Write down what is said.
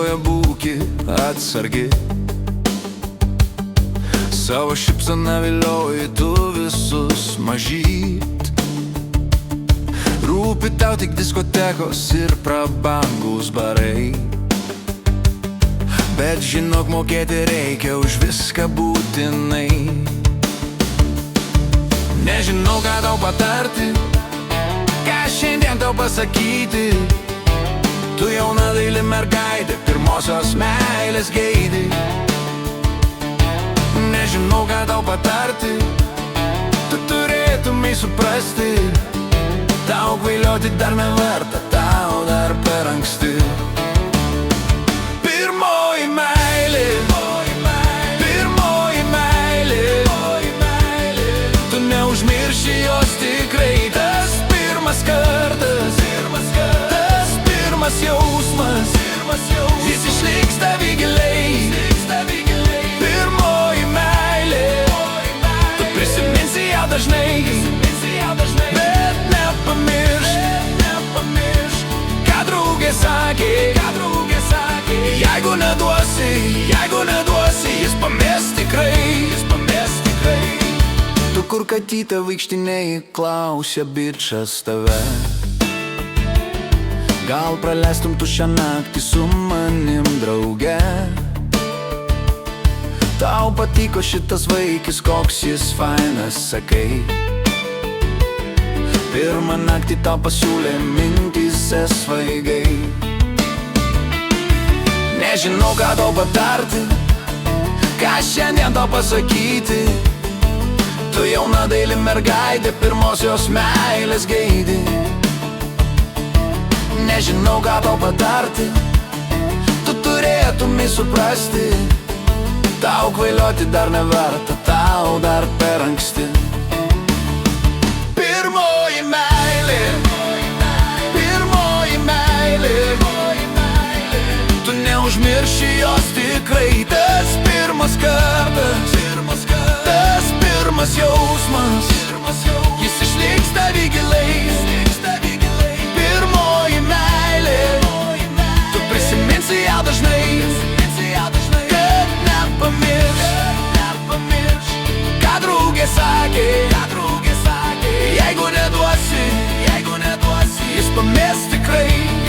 meiluoja būki atsargi. Savo šypseną vilioji tu visus mažyt. Rūpi tau tik diskotekos ir prabangus barai. Bet žinok, mokėti reikia už viską būtinai. Nežinau, ką tau patarti, ką šiandien tau pasakyti. Tu jauna daili mergaitė, pirmosios meilės geidi. Nežinau, ką tau patarti, tu turėtumai suprasti. Tau kvailioti dar neverta, tau dar per anksti. Pirmoji meilė, pirmoji meilė, tu neužmirši jos tikrai. Tas pirmas kartas, tas pirmas jausmas, jis išliks tavy giliai. Pirmoji meilė, tu prisiminsi ją dažnai, bet nepamiršk, ką draugė sakė. Jeigu neduosi, jis pamės tikrai. Tu kur katytė vaikštinėjai, klausia bičas tave. Gal praleistum tu šią naktį su manim drauge. Tau patiko šitas vaikis, koks jis fainas, sakai. Pirmą naktį tau pasiūlė mintyse svaigai. Nežinau, ką tau patarti, ką šiandien tau pasakyti. Tu jauna daili mergaitė, pirmosios meilės geidi. Nežinau, ką tau patarti, tu turėtumai suprasti. Tau kvailioti dar neverta, tau dar per anksti. Pirmoji meilė, pirmoji meilė, tu neužmirši jos tikrai. Tas pirmas kartas, tas pirmas jausmas, jis išliks tavy giliai. Pirmoji meilė, tu prisiminsi ją dažnai, kad nepamiršk, ką draugė sakė. Jeigu neduosi, jis pamės tikrai.